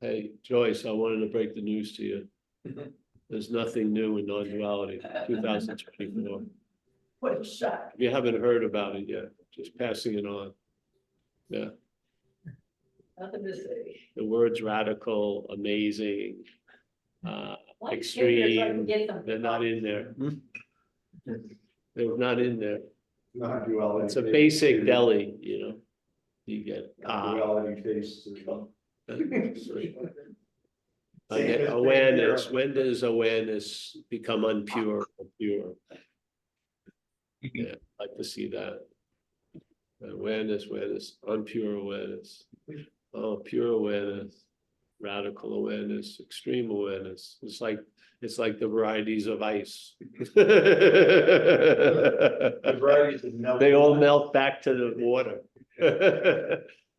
Hey, Joyce, I wanted to break the news to you. There's nothing new in non-duality, 2024. What a shock. If you haven't heard about it yet, just passing it on. Yeah, Nothing to say. the words radical, amazing, Like, extreme, get them. they're not in there. They're not in there. Non-duality. It's a basic deli, you know. You get Non-duality tastes. awareness. When does awareness become unpure or pure? Yeah, I'd like to see that. Awareness, unpure awareness. Oh, pure awareness, radical awareness, extreme awareness. It's like the varieties of ice. They all melt back to the water.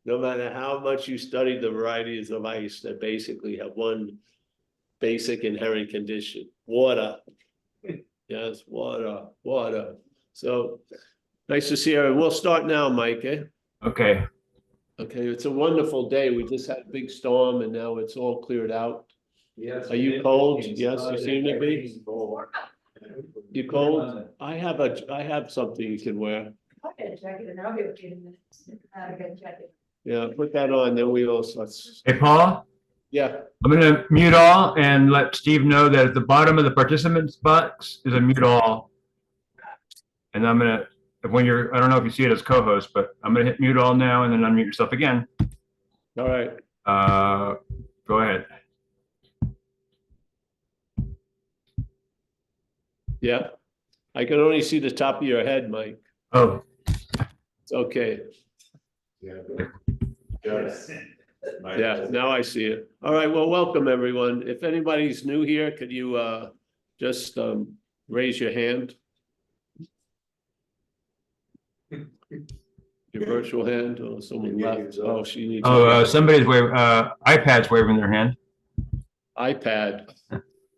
No matter how much you study the varieties of ice, that basically have one basic inherent condition: water. Yes, water. So nice to see you. We'll start now, Mike. Eh? Okay. Okay, it's a wonderful day. We just had a big storm and now it's all cleared out. Yes. Are you cold? Yes, you seem to be. You cold? I have something you can wear. I'll get a jacket and I'll get a few minutes. I'll get a jacket. Yeah, put that on, then we also, Hey, Paul, yeah, I'm going to mute all and let Steve know that at the bottom of the participants box is a mute all. And I'm going to, when you're, I don't know if you see it as co-host, but I'm going to hit mute all now and then unmute yourself again. all right. Go ahead. Yeah, I can only see the top of your head, Mike. Oh, It's okay. Yes. Yeah, now I see it. All right, well, welcome, everyone. If anybody's new here, could you just raise your hand? Your virtual hand, or someone left? Oh, she needs. somebody's waving, iPad's waving their hand. iPad.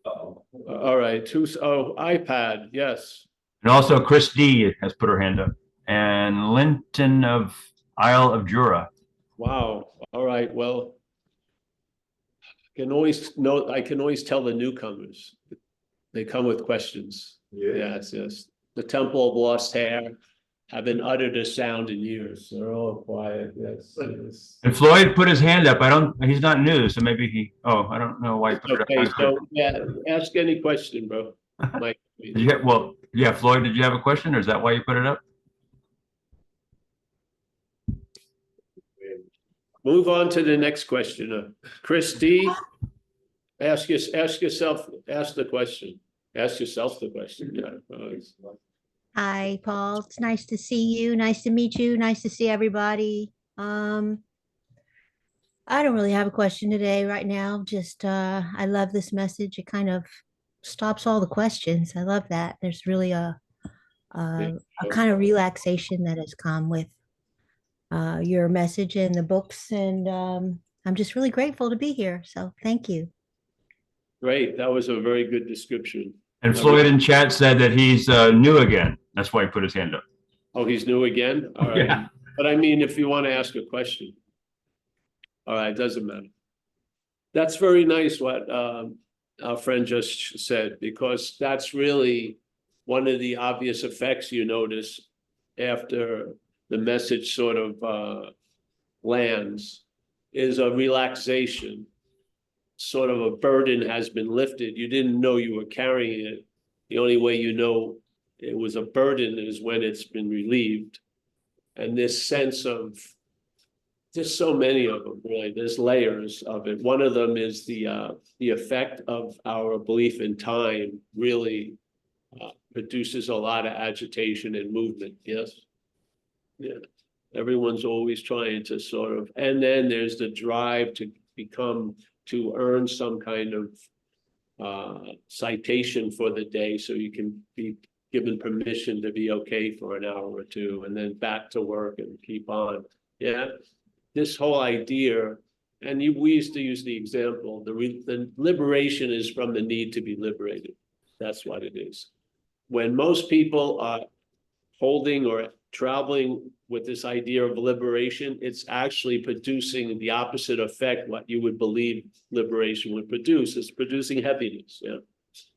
All right, iPad, yes. And also Chris D has put her hand up. And Linton of Isle of Jura. Wow, all right, well. I can always tell the newcomers. They come with questions. Yes. The Temple of Lost Hair haven't uttered a sound in years. They're all quiet, yes. And Floyd put his hand up. He's not new, so maybe I don't know why he put it Okay, up. so yeah, ask any question, bro. Mike. Floyd, did you have a question or is that why you put it up? Move on to the next question. Chris D, ask yourself the question. Ask yourself the question. Yeah. Hi, Paul. It's nice to see you. Nice to meet you. Nice to see everybody. I don't really have a question today right now. Just I love this message. It kind of stops all the questions. I love that. There's really a kind of relaxation that has come with your message and the books, and I'm just really grateful to be here. So thank you. Great. That was a very good description. And Floyd in chat said that he's new again. That's why he put his hand up. Oh, he's new again? All right. Yeah. But I mean, if you want to ask a question. All right, doesn't matter. That's very nice what our friend just said, because that's really one of the obvious effects you notice after the message sort of lands is a relaxation. Sort of a burden has been lifted. You didn't know you were carrying it. The only way you know it was a burden is when it's been relieved. And this sense of, there's so many of them, really. There's layers of it. One of them is the effect of our belief in time really produces a lot of agitation and movement. Yes. Yeah. Everyone's always trying to sort of, and then there's the drive to earn some kind of citation for the day, so you can be given permission to be okay for an hour or two, and then back to work and keep on. Yeah, this whole idea, and we used to use the example, the liberation is from the need to be liberated. That's what it is. When most people are holding or traveling with this idea of liberation, it's actually producing the opposite effect, what you would believe liberation would produce. It's producing heaviness, yeah.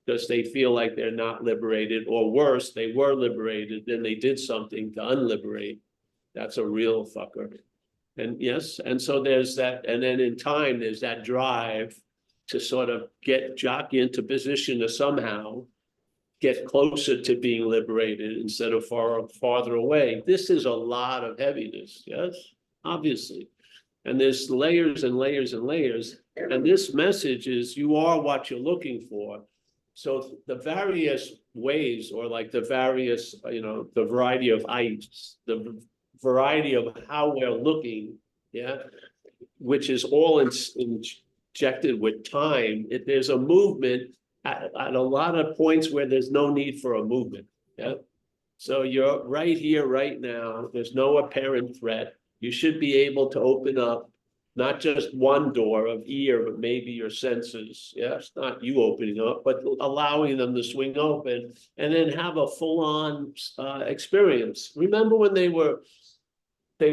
Because they feel like they're not liberated, or worse, they were liberated, then they did something to unliberate. That's a real fucker. And yes, and so there's that, and then in time, there's that drive to sort of get jockey into position to somehow get closer to being liberated instead of farther away. This is a lot of heaviness, yes, obviously. And there's layers and layers and layers. And this message is you are what you're looking for. So the various ways, or like the various, the variety of ice, the variety of how we're looking, yeah, which is all injected with time. There's a movement at a lot of points where there's no need for a movement, yeah. So you're right here, right now. There's no apparent threat. You should be able to open up not just one door of ear, but maybe your senses. Yeah, it's not you opening up, but allowing them to swing open and then have a full-on experience. Remember when they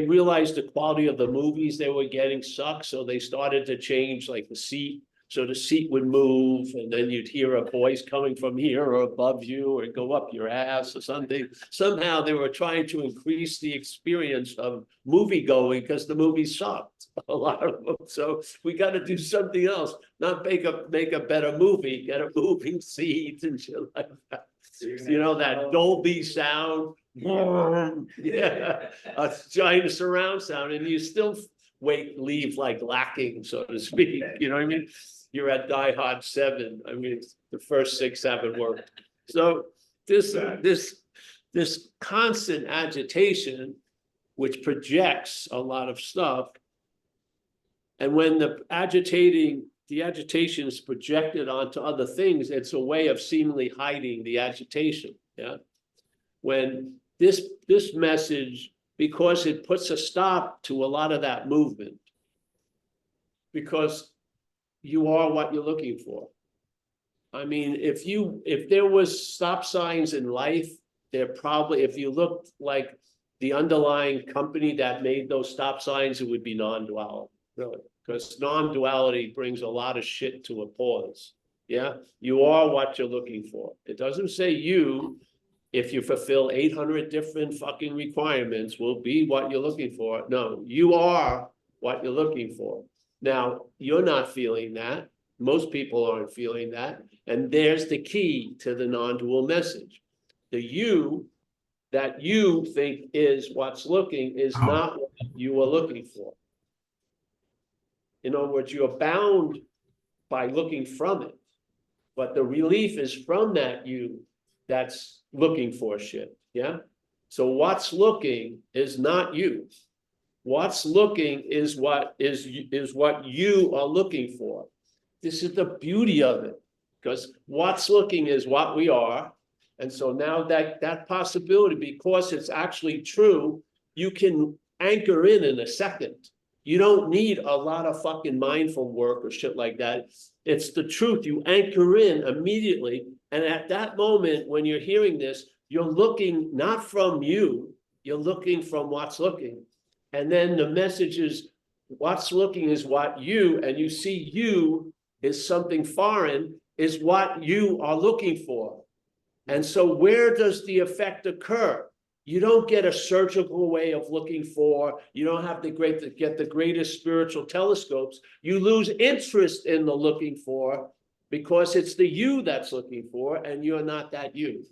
realized the quality of the movies they were getting sucked, so they started to change like the seat. So the seat would move, and then you'd hear a voice coming from here or above you, or go up your ass or something. Somehow they were trying to increase the experience of movie going because the movie sucked, a lot of them. So we got to do something else, not make a better movie, get a moving seat and shit like that. That Dolby sound, yeah, a giant surround sound, and you still leave like lacking, so to speak. You know what I mean? You're at Die Hard 7. I mean, the first 6 haven't worked. So this constant agitation, which projects a lot of stuff, and when the agitation is projected onto other things, it's a way of seemingly hiding the agitation. Yeah. When this message, because it puts a stop to a lot of that movement, because you are what you're looking for. I mean, if there was stop signs in life, there probably, if you looked like the underlying company that made those stop signs, it would be non-duality, really, because non-duality brings a lot of shit to a pause. Yeah, you are what you're looking for. It doesn't say you, if you fulfill 800 different fucking requirements, will be what you're looking for. No, you are what you're looking for. Now, you're not feeling that. Most people aren't feeling that. And there's the key to the non-dual message. The you that you think is what's looking is not what you are looking for. In other words, you're bound by looking from it. But the relief is from that you that's looking for shit. Yeah. So what's looking is not you. What's looking is what you are looking for. This is the beauty of it, because what's looking is what we are. And so now that possibility, because it's actually true, you can anchor in a second. You don't need a lot of fucking mindful work or shit like that. It's the truth. You anchor in immediately. And at that moment, when you're hearing this, you're looking not from you, you're looking from what's looking. And then the message is what's looking is what you, and you see you is something foreign, is what you are looking for. And so where does the effect occur? You don't get a surgical way of looking for, you don't have get the greatest spiritual telescopes. You lose interest in the looking for because it's the you that's looking for, and you're not that you.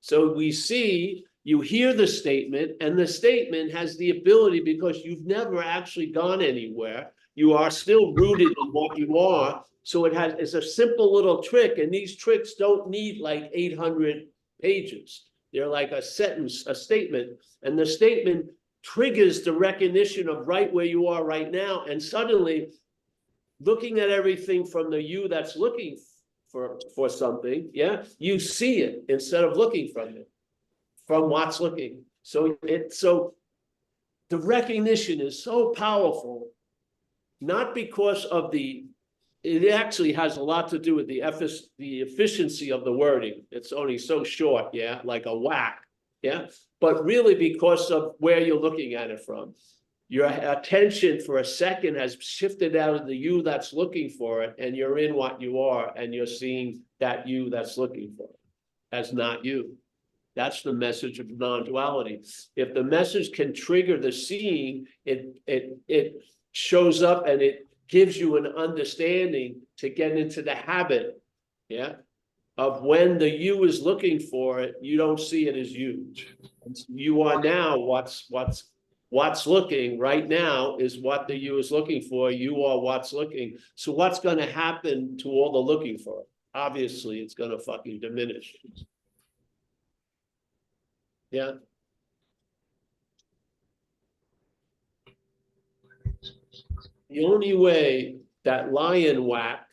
So we see, you hear the statement, and the statement has the ability, because you've never actually gone anywhere. You are still rooted in what you are. So it's a simple little trick, and these tricks don't need like 800 pages. They're like a sentence, a statement, and the statement triggers the recognition of right where you are right now. And suddenly, looking at everything from the you that's looking for something, yeah, you see it instead of looking from it, from what's looking. So the recognition is so powerful, not because of it actually has a lot to do with the efficiency of the wording. It's only so short, yeah, like a whack. Yeah, but really because of where you're looking at it from. Your attention for a second has shifted out of the you that's looking for it, and you're in what you are, and you're seeing that you that's looking for it as not you. That's the message of non-duality. If the message can trigger the seeing, it shows up and it gives you an understanding to get into the habit, yeah, of when the you is looking for it, you don't see it as you. You are now what's looking right now is what the you is looking for. You are what's looking. So what's going to happen to all the looking for it? Obviously, it's going to fucking diminish. Yeah. The only way that lion whacked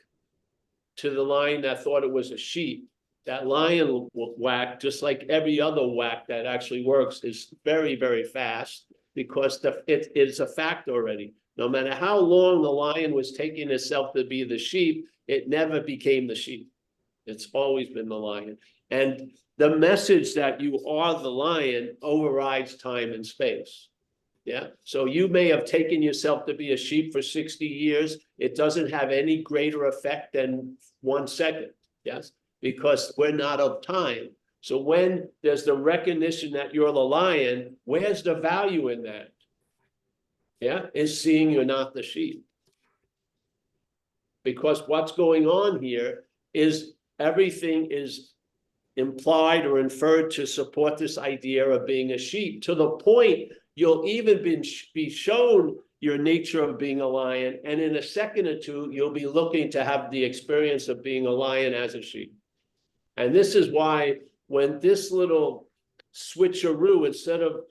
to the lion that thought it was a sheep, that lion whack, just like every other whack that actually works, is very, very fast because it is a fact already. No matter how long the lion was taking itself to be the sheep, it never became the sheep. It's always been the lion. And the message that you are the lion overrides time and space. Yeah. So you may have taken yourself to be a sheep for 60 years. It doesn't have any greater effect than 1 second. Yes. Because we're not of time. So when there's the recognition that you're the lion, where's the value in that? Yeah. Is seeing you're not the sheep. Because what's going on here is everything is implied or inferred to support this idea of being a sheep, to the point you'll even be shown your nature of being a lion, and in a second or two, you'll be looking to have the experience of being a lion as a sheep. And this is why when this little switcheroo, instead of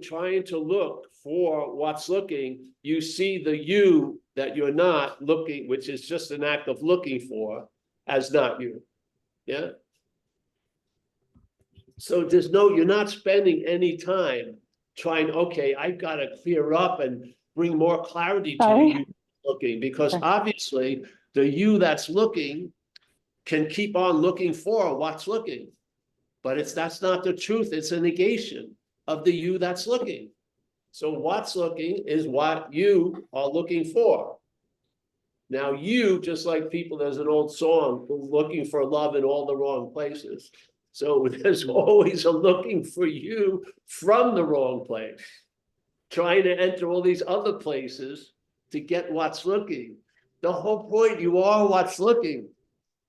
trying to look for what's looking, you see the you that you're not looking, which is just an act of looking for, as not you. Yeah. So you're not spending any time trying, okay, I've got to clear up and bring more clarity to the you looking, because obviously the you that's looking can keep on looking for what's looking, but that's not the truth. It's a negation of the you that's looking. So what's looking is what you are looking for. Now you, just like people, there's an old song, looking for love in all the wrong places. So there's always a looking for you from the wrong place, trying to enter all these other places to get what's looking. The whole point, you are what's looking.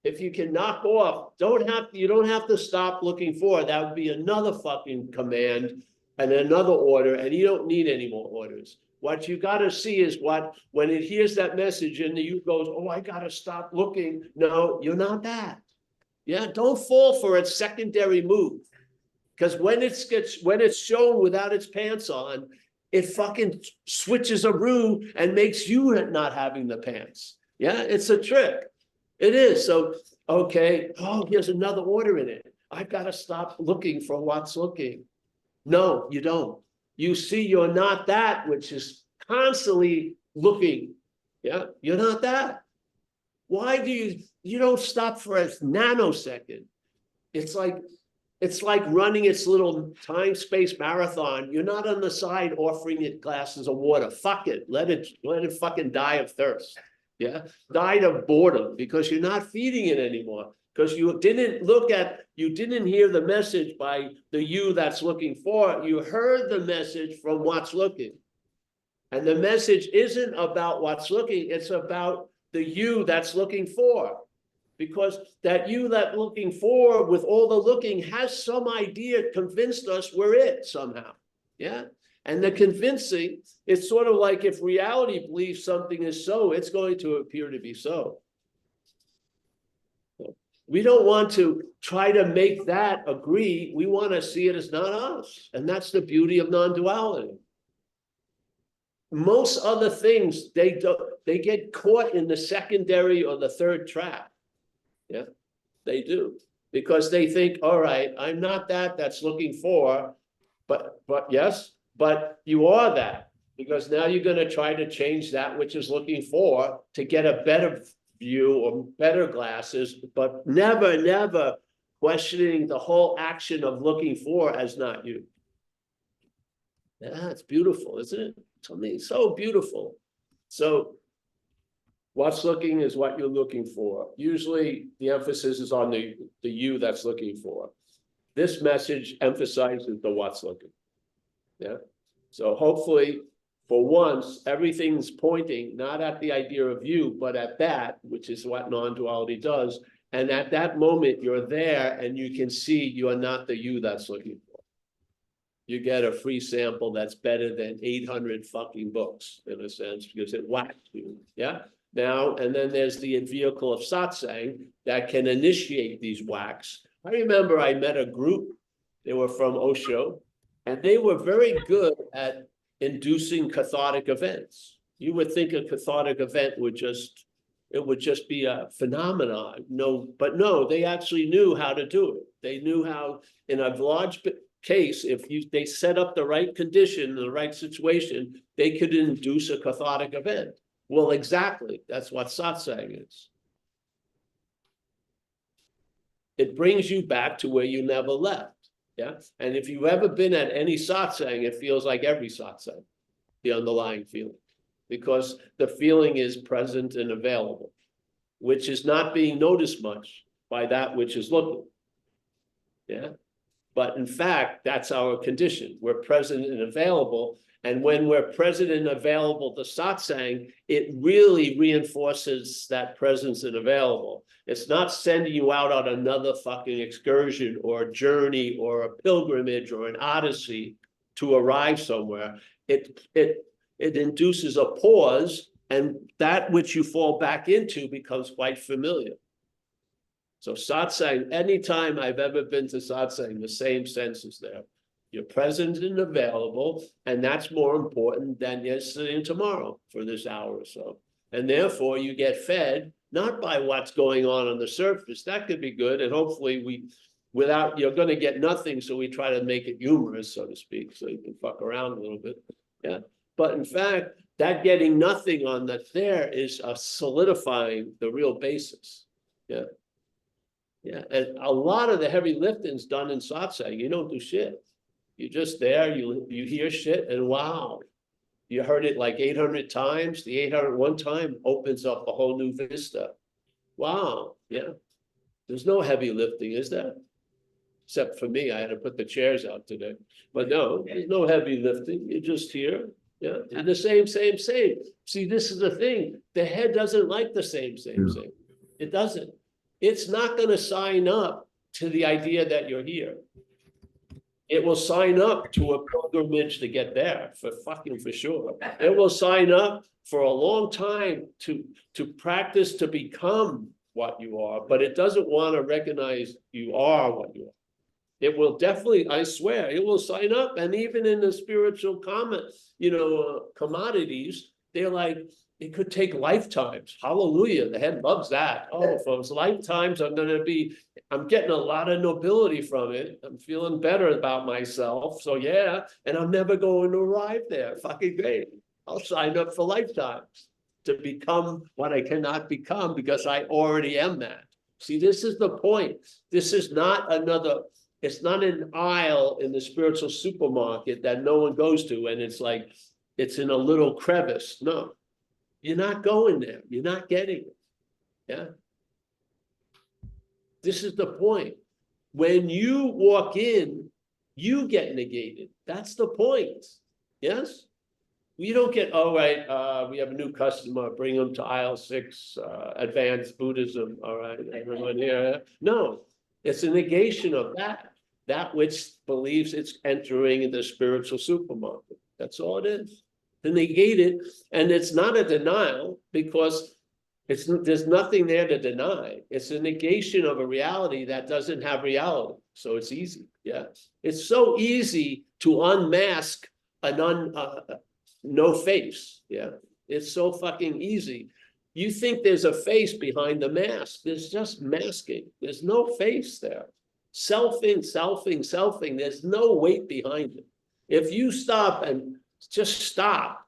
If you can knock off, you don't have to stop looking for. That would be another fucking command and another order, and you don't need any more orders. What you got to see is when it hears that message and the you goes, oh, I got to stop looking. No, you're not that. Yeah, don't fall for its secondary move, because when it's shown without its pants on, it fucking switches a room and makes you not having the pants. Yeah, it's a trick. It is. So, okay, oh, here's another order in it. I've got to stop looking for what's looking. No, you don't. You see, you're not that which is constantly looking. Yeah, you're not that. Why do you don't stop for a nanosecond? It's like running its little time-space marathon. You're not on the side offering it glasses of water. Fuck it. Let it fucking die of thirst. Yeah. Died of boredom because you're not feeding it anymore. Because you didn't hear the message by the you that's looking for it. You heard the message from what's looking. And the message isn't about what's looking, it's about the you that's looking for. Because that you that's looking for, with all the looking, has some idea convinced us we're it somehow. Yeah. And the convincing, it's sort of like if reality believes something is so, it's going to appear to be so. We don't want to try to make that agree. We want to see it as not us. And that's the beauty of non-duality. Most other things, they get caught in the secondary or the third trap. Yeah, they do. Because they think, all right, I'm not that's looking for, but yes, but you are that. Because now you're going to try to change that which is looking for to get a better view or better glasses, but never questioning the whole action of looking for as not you. Yeah, it's beautiful, isn't it? Something so beautiful. So what's looking is what you're looking for. Usually the emphasis is on the you that's looking for. This message emphasizes the what's looking. Yeah. So hopefully for once, everything's pointing not at the idea of you, but at that, which is what non-duality does. And at that moment, you're there and you can see you are not the you that's looking for. You get a free sample that's better than 800 fucking books, in a sense, because it whacks you. Yeah. Now, and then there's the vehicle of satsang that can initiate these whacks. I remember I met a group, they were from Osho, and they were very good at inducing cathartic events. You would think a cathartic event would just be a phenomenon. No, but no, they actually knew how to do it. They knew how, in a large case, if they set up the right condition, the right situation, they could induce a cathartic event. Well, exactly. That's what satsang is. It brings you back to where you never left. Yeah. And if you've ever been at any satsang, it feels like every satsang, the underlying feeling, because the feeling is present and available, which is not being noticed much by that which is looking. Yeah. But in fact, that's our condition. We're present and available. And when we're present and available to satsang, it really reinforces that presence and available. It's not sending you out on another fucking excursion or a journey or a pilgrimage or an odyssey to arrive somewhere. It induces a pause, and that which you fall back into becomes quite familiar. So satsang, anytime I've ever been to satsang, the same sense is there. You're present and available, and that's more important than yesterday and tomorrow for this hour or so. And therefore, you get fed not by what's going on the surface. That could be good, and hopefully you're going to get nothing, so we try to make it humorous, so to speak, so you can fuck around a little bit. Yeah, but in fact, that getting nothing on that there is solidifying the real basis. Yeah. Yeah, and a lot of the heavy lifting's done in satsang. You don't do shit. You're just there, you hear shit, and wow, you heard it like 800 times. The 801 time opens up a whole new vista. Wow, yeah. There's no heavy lifting, is there? Except for me, I had to put the chairs out today. But no, there's no heavy lifting. You're just here. Yeah, and the same. See, this is the thing. The head doesn't like the same. It doesn't. It's not going to sign up to the idea that you're here. It will sign up to a pilgrimage to get there, for sure. It will sign up for a long time to practice to become what you are, but it doesn't want to recognize you are what you are. It will definitely, I swear, it will sign up. And even in the spiritual commodities, they're like, it could take lifetimes. Hallelujah. The head loves that. Oh, for lifetimes, I'm getting a lot of nobility from it. I'm feeling better about myself. So yeah, and I'm never going to arrive there. Fucking great. I'll sign up for lifetimes to become what I cannot become because I already am that. See, this is the point. This is not it's not an aisle in the spiritual supermarket that no one goes to. And it's like, it's in a little crevice. No. You're not going there. You're not getting it. Yeah. This is the point. When you walk in, you get negated. That's the point. Yes? You don't get, all right, we have a new customer, bring them to aisle 6, advanced Buddhism. All right, everyone here. No, it's a negation of that which believes it's entering the spiritual supermarket. That's all it is. To negate it, and it's not a denial because there's nothing there to deny. It's a negation of a reality that doesn't have reality. So it's easy. Yeah, it's so easy to unmask no face. Yeah, it's so fucking easy. You think there's a face behind the mask. There's just masking. There's no face there. Selfing. There's no weight behind it. If you stop and just stop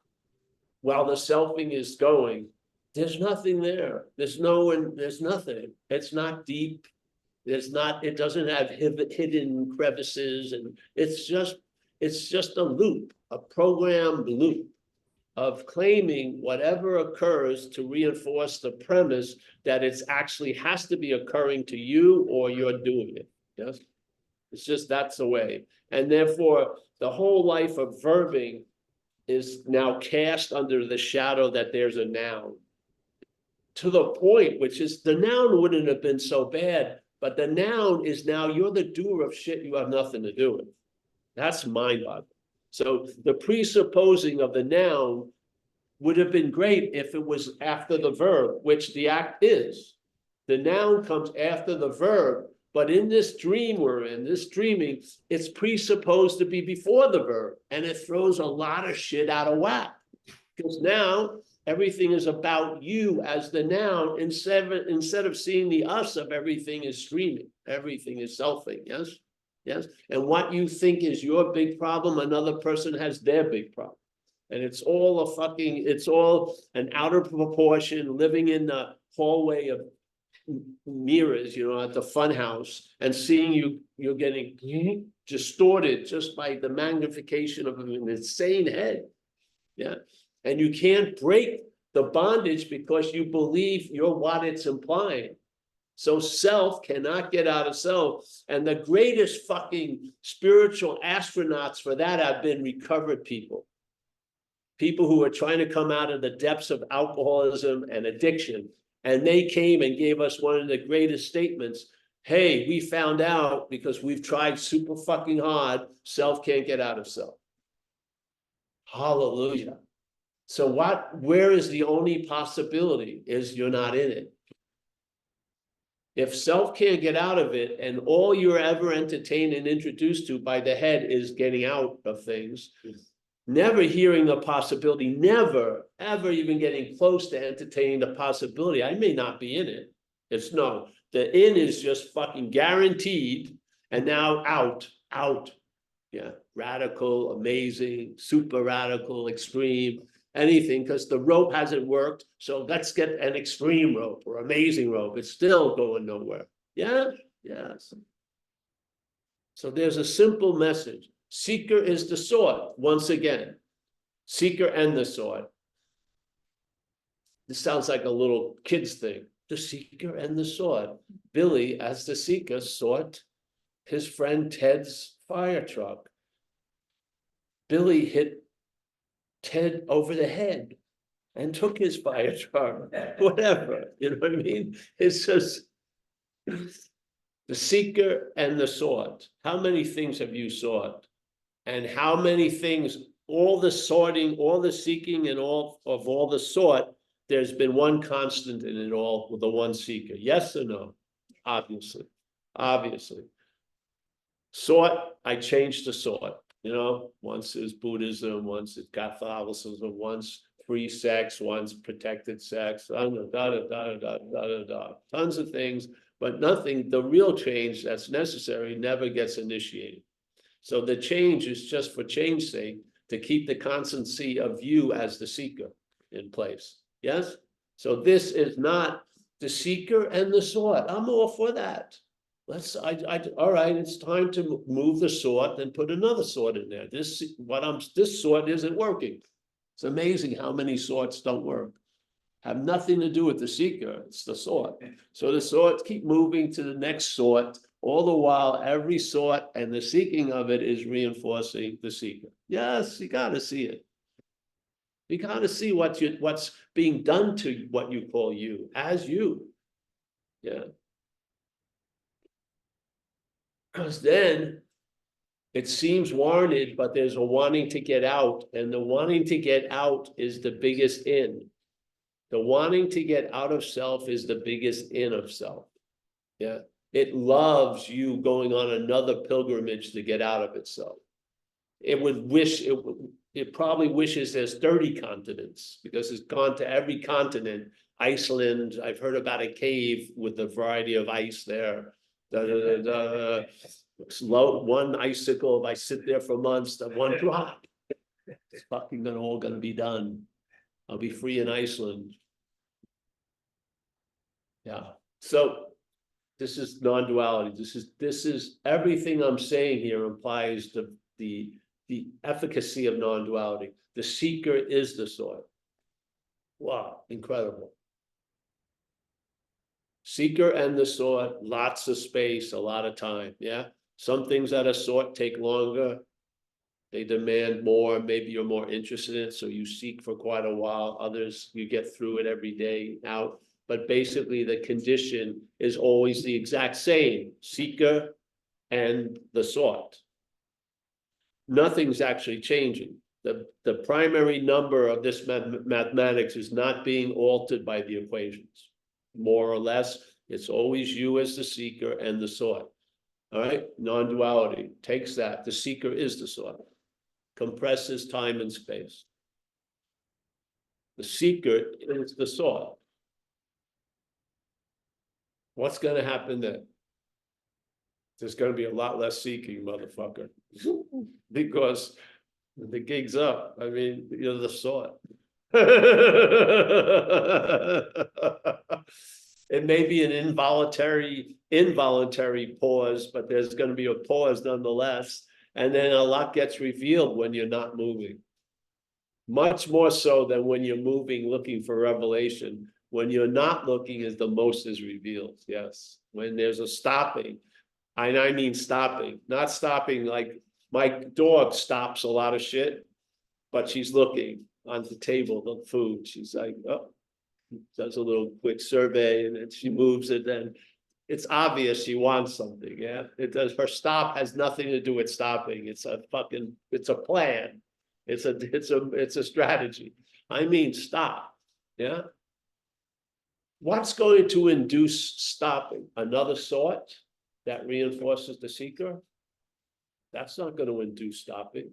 while the selfing is going, there's nothing there. There's nothing. It's not deep. it doesn't have hidden crevices, and it's just a loop, a programmed loop of claiming whatever occurs to reinforce the premise that it's actually has to be occurring to you or you're doing it. Yes. It's just, that's the way. And therefore, the whole life of verbing is now cast under the shadow that there's a noun. To the point, which is the noun wouldn't have been so bad, but the noun is now you're the doer of shit you have nothing to do with. That's mind-boggling. So the presupposing of the noun would have been great if it was after the verb, which the act is. The noun comes after the verb, but in this dream we're in, this dreaming, it's presupposed to be before the verb, and it throws a lot of shit out of whack. Because now everything is about you as the noun, instead of seeing the us of everything is streaming, everything is selfing, yes? Yes, and what you think is your big problem, another person has their big problem. And it's all it's all an outer proportion, living in the hallway of mirrors, at the fun house, and seeing you're getting distorted just by the magnification of an insane head. Yeah. And you can't break the bondage because you believe you're what it's implying. So self cannot get out of self. And the greatest fucking spiritual astronauts for that have been recovered people. People who are trying to come out of the depths of alcoholism and addiction. And they came and gave us one of the greatest statements. Hey, we found out because we've tried super fucking hard, self can't get out of self. Hallelujah. So where is the only possibility is you're not in it. If self can't get out of it, and all you're ever entertained and introduced to by the head is getting out of things, never hearing the possibility, never, ever even getting close to entertaining the possibility, I may not be in it. It's no, the in is just fucking guaranteed, and now out. Yeah, radical, amazing, super radical, extreme, anything, because the rope hasn't worked. So let's get an extreme rope or amazing rope. It's still going nowhere. Yeah, yes. So there's a simple message. Seeker is the sword, once again. Seeker and the sword. This sounds like a little kid's thing. The seeker and the sword. Billy, as the seeker, sought his friend Ted's fire truck. Billy hit Ted over the head and took his fire truck, whatever, you know what I mean? It's just the seeker and the sought. How many things have you sought? And how many things, all the sorting, all the seeking, and all of all the sought, there's been one constant in it all with the one seeker. Yes or no? Obviously. Sought, I changed the sought. Once it's Buddhism, once it's Catholicism, once free sex, once protected sex, tons of things, but nothing, the real change that's necessary never gets initiated. So the change is just for change's sake, to keep the constancy of you as the seeker in place. Yes? So this is not the seeker and the sword. I'm all for that. All right, it's time to move the sword and put another sword in there. This sword isn't working. It's amazing how many swords don't work. Have nothing to do with the seeker, it's the sword. So the swords keep moving to the next sword, all the while every sword and the seeking of it is reinforcing the seeker. Yes, you gotta see it. You gotta see what's being done to what you call you, as you. Yeah. Because then it seems warranted, but there's a wanting to get out, and the wanting to get out is the biggest in. The wanting to get out of self is the biggest in of self. Yeah. It loves you going on another pilgrimage to get out of itself. It probably wishes there's 30 continents because it's gone to every continent. Iceland, I've heard about a cave with a variety of ice there. One icicle, if I sit there for months, the one drop. It's fucking all gonna be done. I'll be free in Iceland. Yeah. So This is non-duality. This is everything I'm saying here implies the efficacy of non-duality. The seeker is the sought. Wow, incredible. Seeker and the sought, lots of space, a lot of time. Yeah. Some things that are sought take longer. They demand more. Maybe you're more interested in it, so you seek for quite a while. Others, you get through it every day out. But basically, the condition is always the exact same, seeker and the sought. Nothing's actually changing. The primary number of this mathematics is not being altered by the equations. More or less, it's always you as the seeker and the sought. All right, non-duality takes that. The seeker is the sought. Compresses time and space. The seeker is the sought. What's going to happen then? There's going to be a lot less seeking, motherfucker, because the gig's up. I mean, you're the sought. It may be an involuntary pause, but there's going to be a pause nonetheless. And then a lot gets revealed when you're not moving. Much more so than when you're moving, looking for revelation. When you're not looking, is the most is revealed. Yes. When there's a stopping, and I mean stopping, not stopping like my dog stops a lot of shit, but she's looking on the table, the food. She's like, oh, does a little quick survey, and then she moves it. Then it's obvious she wants something. Yeah, it does. Her stop has nothing to do with stopping. It's a plan. It's a strategy. I mean, stop. Yeah. What's going to induce stopping? Another sought that reinforces the seeker? That's not going to induce stopping.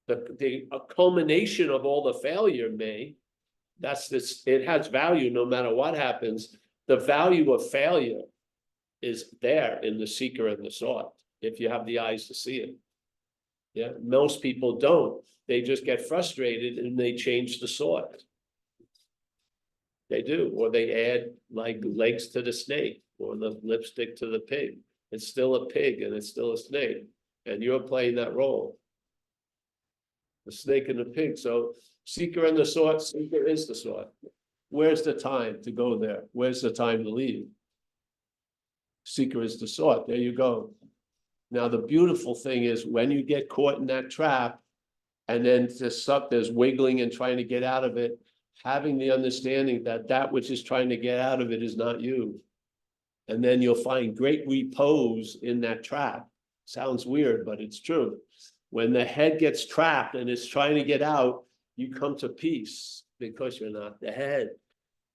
A culmination of all the failure may. It has value no matter what happens. The value of failure is there in the seeker and the sought, if you have the eyes to see it. Yeah, most people don't. They just get frustrated and they change the sought. They do, or they add like legs to the snake or the lipstick to the pig. It's still a pig and it's still a snake, and you're playing that role. The snake and the pig. So seeker and the sought, seeker is the sought. Where's the time to go there? Where's the time to leave? Seeker is the sought. There you go. Now, the beautiful thing is when you get caught in that trap and then there's wiggling and trying to get out of it, having the understanding that that which is trying to get out of it is not you. And then you'll find great repose in that trap. Sounds weird, but it's true. When the head gets trapped and it's trying to get out, you come to peace because you're not the head.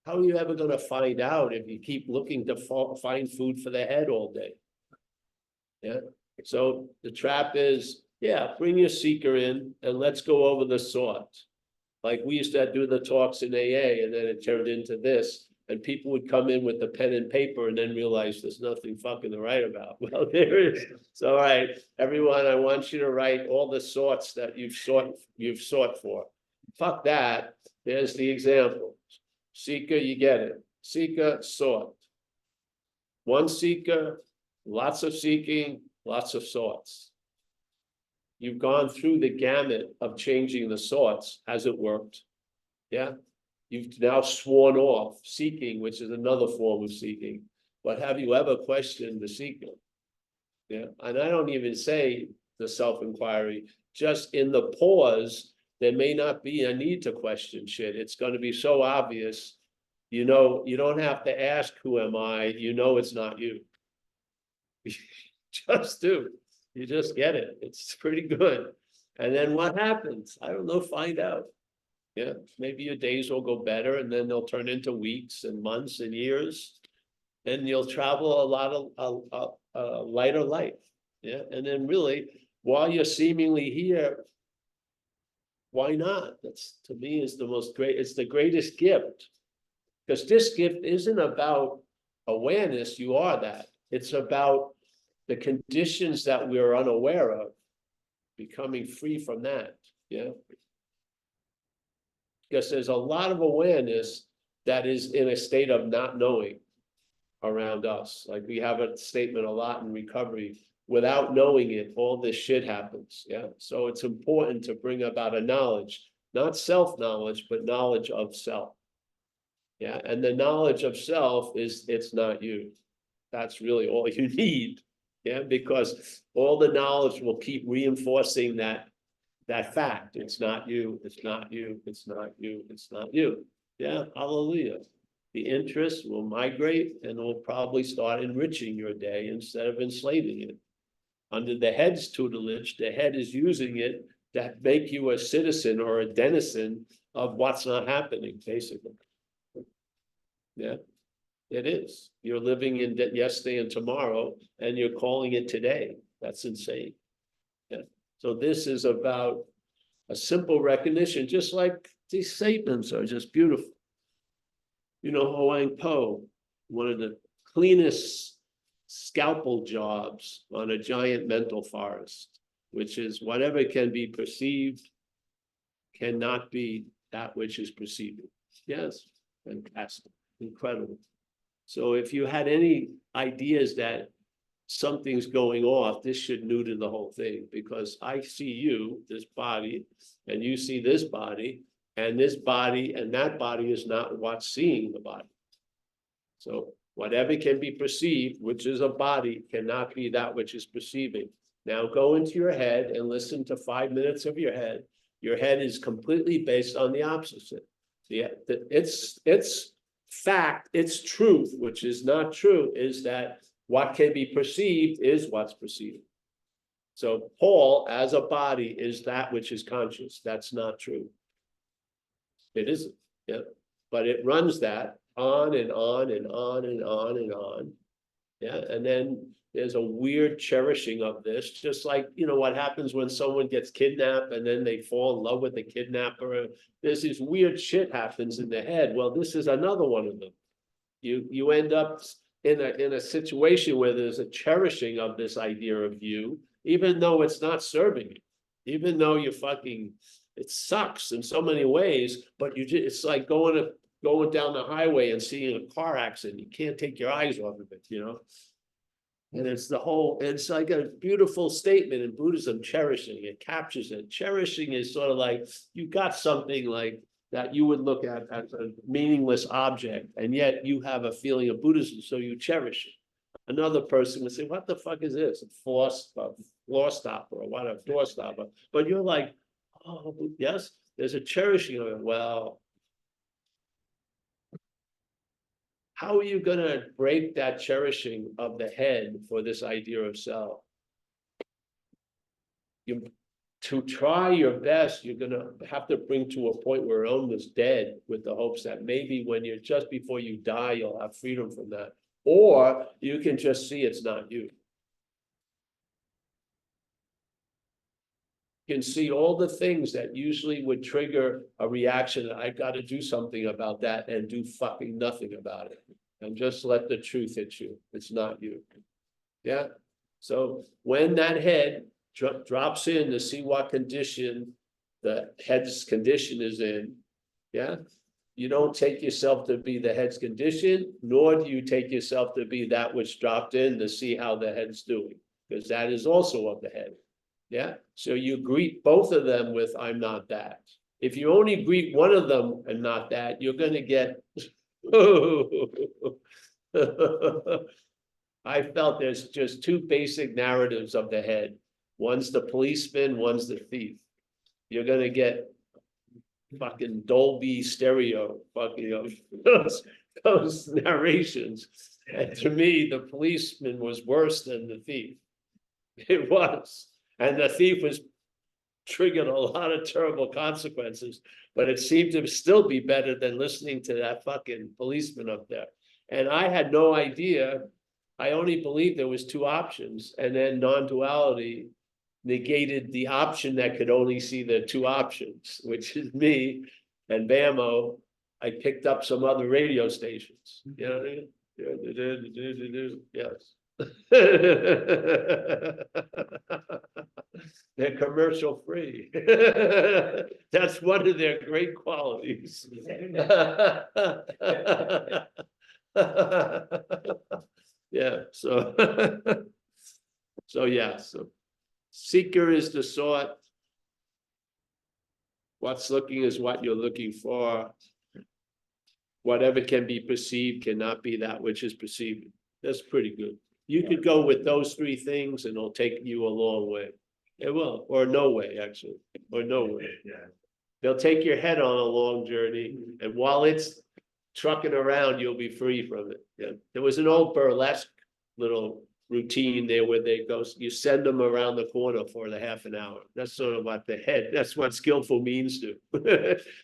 How are you ever going to find out if you keep looking to find food for the head all day? Yeah. So the trap is, yeah, bring your seeker in and let's go over the sought. Like we used to do the talks in AA, and then it turned into this. And people would come in with the pen and paper and then realize there's nothing fucking to write about. Well, there is. So, all right, everyone, I want you to write all the sorts that you've sought for. Fuck that. There's the example. Seeker, you get it. Seeker, sought. One seeker, lots of seeking, lots of sorts. You've gone through the gamut of changing the sorts. Has it worked? Yeah. You've now sworn off seeking, which is another form of seeking. But have you ever questioned the seeker? Yeah. And I don't even say the self-inquiry, just in the pause, there may not be a need to question shit. It's going to be so obvious. You know, you don't have to ask, who am I? You know, it's not you. Just do. You just get it. It's pretty good. And then what happens? I don't know. Find out. Yeah. Maybe your days will go better and then they'll turn into weeks and months and years. And you'll travel a lot of lighter life. Yeah. And then really, while you're seemingly here, why not? That's, to me, is the most great, it's the greatest gift. Because this gift isn't about awareness, you are that. It's about the conditions that we're unaware of, becoming free from that. Yeah. Because there's a lot of awareness that is in a state of not knowing. around us. Like we have a statement a lot in recovery, without knowing it, all this shit happens, yeah? So it's important to bring about a knowledge, not self-knowledge, but knowledge of self. Yeah, and the knowledge of self is it's not you. That's really all you need, yeah? Because all the knowledge will keep reinforcing that fact. It's not you, it's not you, it's not you, it's not you. Yeah, hallelujah. The interest will migrate and will probably start enriching your day instead of enslaving it. Under the head's tutelage, the head is using it to make you a citizen or a denizen of what's not happening, basically. Yeah, it is. You're living in yesterday and tomorrow, and you're calling it today. That's insane. Yeah. So this is about a simple recognition, just like these statements are just beautiful. You know, Huang Po, one of the cleanest scalpel jobs on a giant mental forest, which is whatever can be perceived cannot be that which is perceiving. Yes, fantastic, incredible. So if you had any ideas that something's going off, this should neuter the whole thing, because I see you, this body, and you see this body, and this body and that body is not what's seeing the body. So whatever can be perceived, which is a body, cannot be that which is perceiving. Now go into your head and listen to 5 minutes of your head. Your head is completely based on the opposite. It's fact, it's truth, which is not true, is that what can be perceived is what's perceived. So Paul, as a body, is that which is conscious. That's not true. It isn't, yeah. But it runs that on and on and on and on and on. Yeah, and then there's a weird cherishing of this, just like, you know, what happens when someone gets kidnapped and then they fall in love with the kidnapper. There's this weird shit happens in the head. Well, this is another one of them. You end up in a situation where there's a cherishing of this idea of you, even though it's not serving you, even though you're fucking, it sucks in so many ways, but it's like going down the highway and seeing a car accident. You can't take your eyes off of it, you know? And it's like a beautiful statement in Buddhism, cherishing, it captures it. Cherishing is sort of like, you got something like that you would look at as a meaningless object, and yet you have a feeling of Buddhism, so you cherish it. Another person would say, what the fuck is this? A floor stopper or what, a door stopper. But you're like, oh, yes, there's a cherishing of it. Well, how are you going to break that cherishing of the head for this idea of self? To try your best, you're going to have to bring to a point where you're almost dead, with the hopes that maybe when you're just before you die, you'll have freedom from that. Or you can just see it's not you. You can see all the things that usually would trigger a reaction. I've got to do something about that, and do fucking nothing about it. And just let the truth hit you. It's not you. Yeah. So when that head drops in to see what condition the head's condition is in, yeah, you don't take yourself to be the head's condition, nor do you take yourself to be that which dropped in to see how the head's doing, because that is also of the head. Yeah, so you greet both of them with I'm not that. If you only greet one of them and not that, you're going to get I felt there's just two basic narratives of the head. One's the policeman, one's the thief. You're going to get fucking Dolby stereo fucking those narrations. And to me, the policeman was worse than the thief. It was. And the thief was triggered a lot of terrible consequences, but it seemed to still be better than listening to that fucking policeman up there. And I had no idea. I only believed there was two options, and then non-duality negated the option that could only see the two options, which is me and Bamo. I picked up some other radio stations. You know what I mean? Yes. They're commercial free. That's one of their great qualities. Yeah, so. So, yeah, so seeker is the sort. What's looking is what you're looking for. Whatever can be perceived cannot be that which is perceived. That's pretty good. You could go with those three things and it'll take you a long way. It will, or no way, actually, or no way. Yeah. They'll take your head on a long journey, and while it's trucking around, you'll be free from it. Yeah. There was an old burlesque little routine there where they go, you send them around the corner for the half an hour. That's sort of what the head, that's what skillful means do.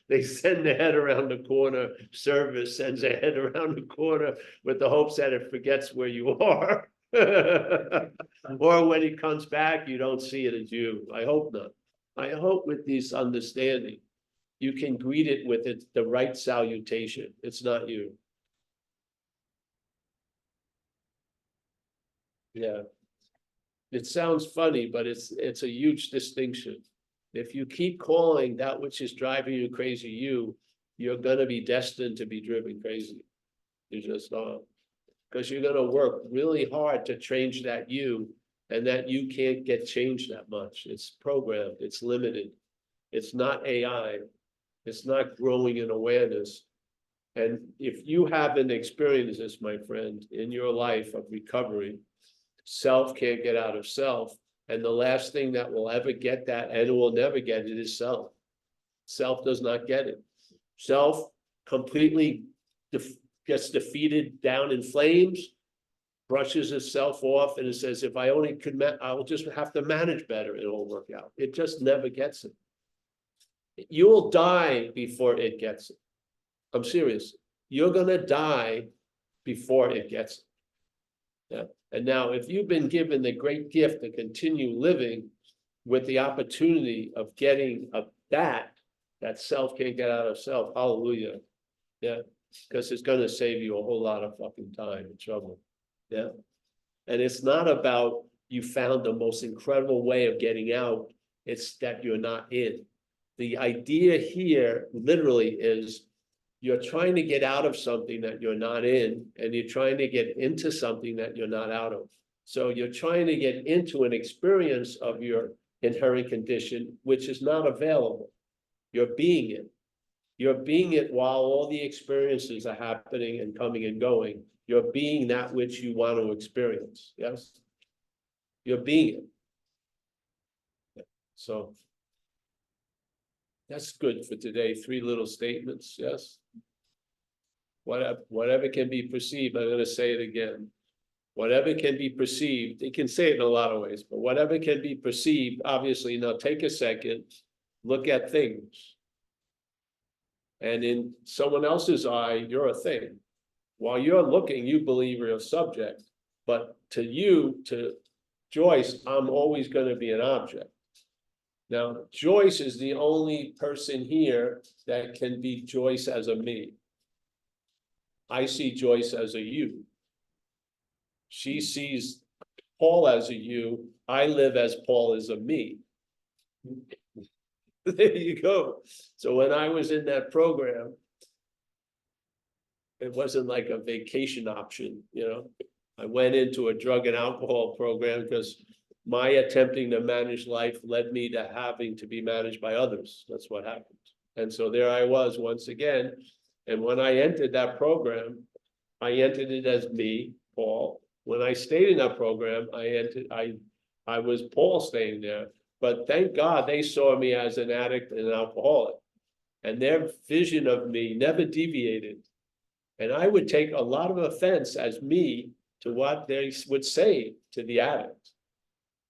They send the head around the corner, service sends a head around the corner with the hopes that it forgets where you are. Or when it comes back, you don't see it as you. I hope not. I hope with this understanding, you can greet it with the right salutation. It's not you. Yeah. It sounds funny, but it's a huge distinction. If you keep calling that which is driving you crazy, you're gonna be destined to be driven crazy. You just are. Because you're gonna work really hard to change that you, and that you can't get changed that much. It's programmed, it's limited. It's not AI. It's not growing in awareness. And if you haven't experienced this, my friend, in your life of recovery, self can't get out of self. And the last thing that will ever get that, and it will never get it, is self. Self does not get it. Self completely gets defeated, down in flames, brushes itself off, and it says, if I only could, I'll just have to manage better, it'll work out. It just never gets it. You'll die before it gets it. I'm serious. You're gonna die before it gets it. Yeah. And now, if you've been given the great gift to continue living with the opportunity of getting that self can't get out of self, hallelujah. Yeah. Because it's gonna save you a whole lot of fucking time and trouble. Yeah. And it's not about you found the most incredible way of getting out. It's that you're not in. The idea here literally is you're trying to get out of something that you're not in, and you're trying to get into something that you're not out of. So you're trying to get into an experience of your inherent condition, which is not available. You're being it. You're being it while all the experiences are happening and coming and going. You're being that which you want to experience. Yes? You're being it. So that's good for today. 3 little statements. Yes? Whatever can be perceived, I'm going to say it again. Whatever can be perceived, you can say it in a lot of ways, but whatever can be perceived, obviously, now take a second, look at things. And in someone else's eye, you're a thing. While you're looking, you believe you're a subject. But to you, to Joyce, I'm always going to be an object. Now, Joyce is the only person here that can be Joyce as a me. I see Joyce as a you. She sees Paul as a you. I live as Paul is a me. There you go. So when I was in that program, it wasn't like a vacation option, you know. I went into a drug and alcohol program because my attempting to manage life led me to having to be managed by others. That's what happened. And so there I was once again. And when I entered that program, I entered it as me, Paul. When I stayed in that program, I was Paul staying there. But thank God they saw me as an addict and an alcoholic. And their vision of me never deviated. And I would take a lot of offense as me to what they would say to the addict.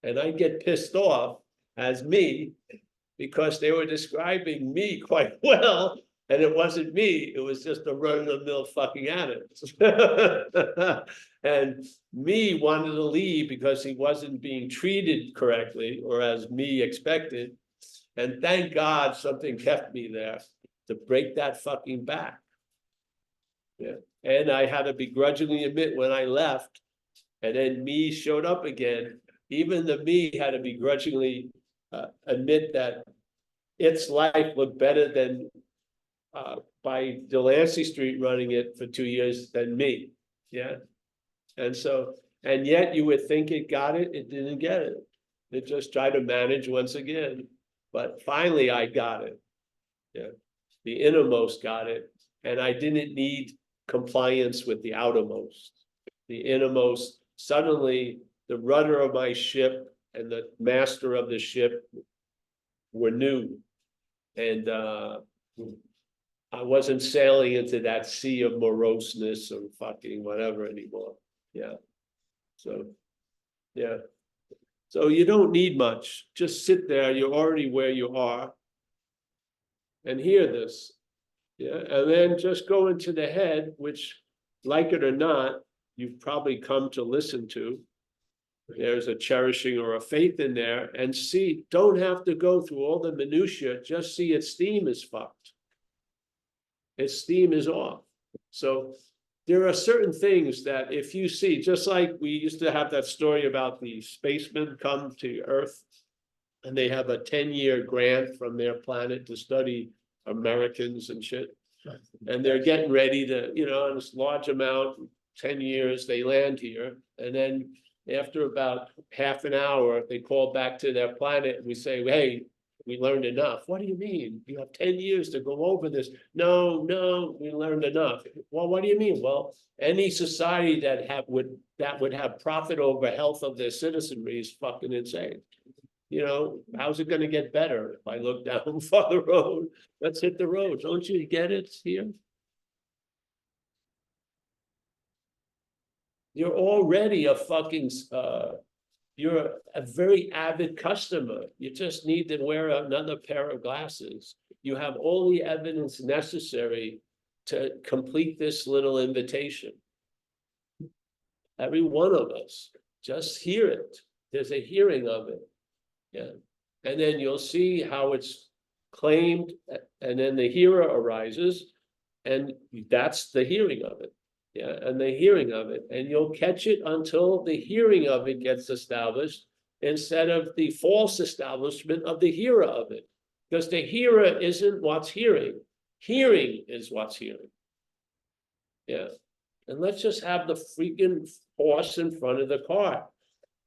And I'd get pissed off as me because they were describing me quite well. And it wasn't me, it was just a run-of-the-mill fucking addict. And me wanted to leave because he wasn't being treated correctly or as me expected. And thank God something kept me there to break that fucking back. Yeah. And I had to begrudgingly admit when I left, and then me showed up again, even the me had to begrudgingly admit that its life looked better than by Delancey Street running it for 2 years than me, yeah? And so, and yet you would think it got it, it didn't get it. It just tried to manage once again, but finally I got it. Yeah, the innermost got it, and I didn't need compliance with the outermost. The innermost, suddenly the rudder of my ship and the master of the ship were new. And I wasn't sailing into that sea of moroseness or fucking whatever anymore. Yeah. So, yeah. So you don't need much. Just sit there. You're already where you are. And hear this. Yeah. And then just go into the head, which, like it or not, you've probably come to listen to. There's a cherishing or a faith in there, and see, don't have to go through all the minutiae, just see its theme is fucked. Its theme is off. So there are certain things that if you see, just like we used to have that story about the spacemen come to Earth and they have a 10-year grant from their planet to study Americans and shit. And they're getting ready to, you know, in this large amount, 10 years, they land here. And then after about half an hour, they call back to their planet and we say, hey, we learned enough. What do you mean? You have 10 years to go over this. No, we learned enough. Well, what do you mean? Well, any society that would have profit over health of their citizenry is fucking insane. You know, how's it going to get better if I look down for the road? Let's hit the road. Don't you get it here? You're already a fucking, you're a very avid customer. You just need to wear another pair of glasses. You have all the evidence necessary to complete this little invitation. Every one of us, just hear it. There's a hearing of it. Yeah. And then you'll see how it's claimed, and then the hearer arises, and that's the hearing of it. Yeah, and the hearing of it, and you'll catch it until the hearing of it gets established instead of the false establishment of the hearer of it. Because the hearer isn't what's hearing. Hearing is what's hearing. Yeah. And let's just have the freaking horse in front of the cart.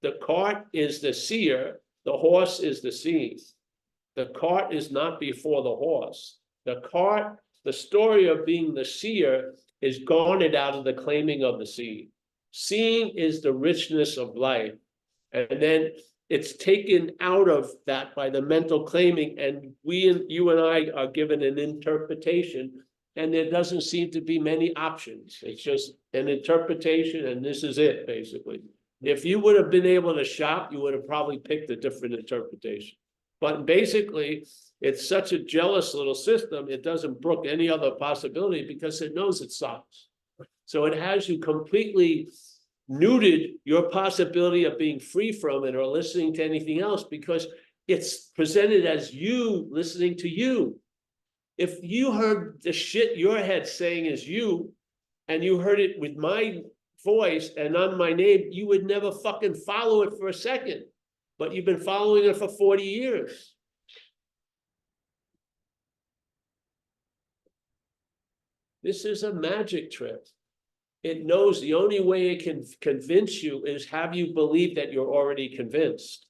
The cart is the seer, the horse is the seeing. The cart is not before the horse. The cart, the story of being the seer is garnered out of the claiming of the seeing. Seeing is the richness of life. And then it's taken out of that by the mental claiming, and you and I are given an interpretation, and there doesn't seem to be many options. It's just an interpretation, and this is it, basically. If you would have been able to shop, you would have probably picked a different interpretation. But basically, it's such a jealous little system, it doesn't brook any other possibility because it knows it sucks. So it has you completely neutered your possibility of being free from it or listening to anything else, because it's presented as you listening to you. If you heard the shit your head saying is you, and you heard it with my voice and on my name, you would never fucking follow it for a second. But you've been following it for 40 years. This is a magic trick. It knows the only way it can convince you is have you believe that you're already convinced.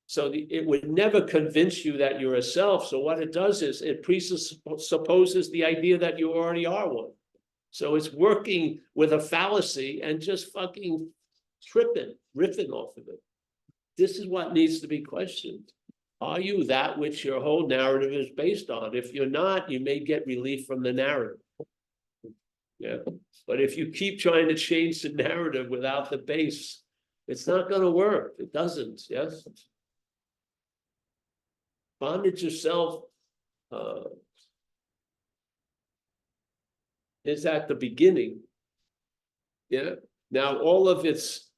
So it would never convince you that you're a self. So what it does is it presupposes the idea that you already are one. So it's working with a fallacy and just fucking riffing off of it. This is what needs to be questioned. Are you that which your whole narrative is based on? If you're not, you may get relief from the narrative. Yeah. But if you keep trying to change the narrative without the base, it's not going to work. It doesn't. Yes. Bondage of self is at the beginning. Yeah. Now, all of its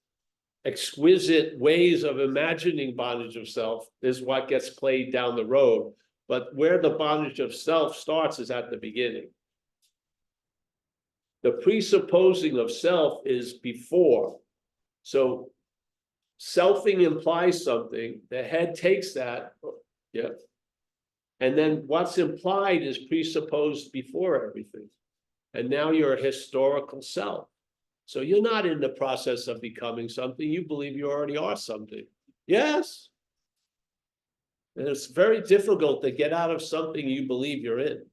exquisite ways of imagining bondage of self is what gets played down the road. But where the bondage of self starts is at the beginning. The presupposing of self is before. So selfing implies something. The head takes that. Yeah. And then what's implied is presupposed before everything. And now you're a historical self. So you're not in the process of becoming something. You believe you already are something. Yes. And it's very difficult to get out of something you believe you're in.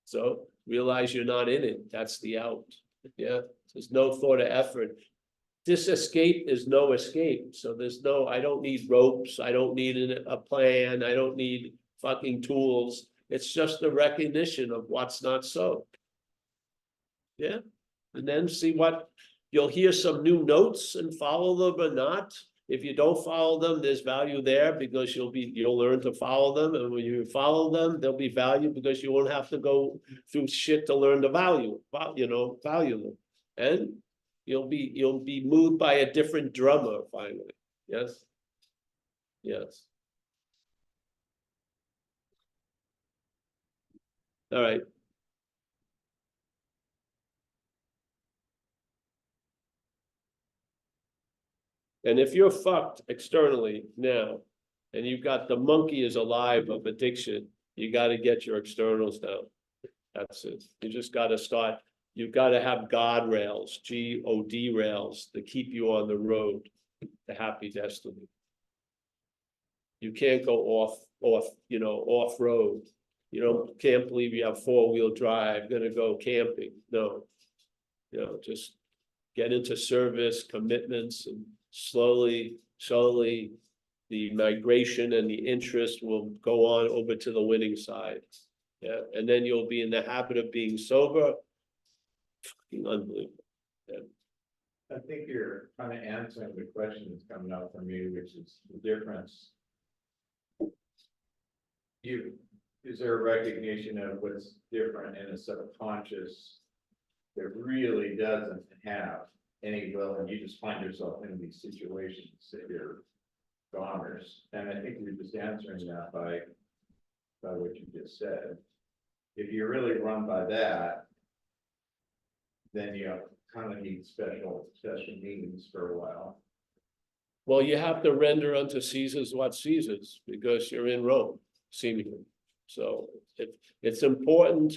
So realize you're not in it. That's the out. Yeah. There's no thought of effort. This escape is no escape. So there's no, I don't need ropes. I don't need a plan. I don't need fucking tools. It's just the recognition of what's not so. Yeah. And then see what, you'll hear some new notes and follow them or not. If you don't follow them, there's value there because you'll learn to follow them. And when you follow them, there'll be value because you won't have to go through shit to learn the value, value them. And you'll be moved by a different drummer finally. Yes. Yes. All right. And if you're fucked externally now, and you've got the monkey is alive of addiction, you got to get your externals down. That's it. You just got to start. You've got to have God rails, G-O-D rails, to keep you on the road to happy destiny. You can't go off road. Can't believe you have 4-wheel drive, gonna go camping. No, just get into service, commitments, and slowly, the migration and the interest will go on over to the winning side. Yeah, and then you'll be in the habit of being sober. Fucking unbelievable. Yeah. I think you're kind of answering the question that's coming up for me, which is the difference. Is there a recognition of what's different in a subconscious that really doesn't have any will, and you just find yourself in these situations that you're goners? And I think you're just answering that by what you just said. If you really run by that, then you kind of need special meetings for a while. Well, you have to render unto Caesar's what Caesar's, because you're in Rome, seemingly. So it's important.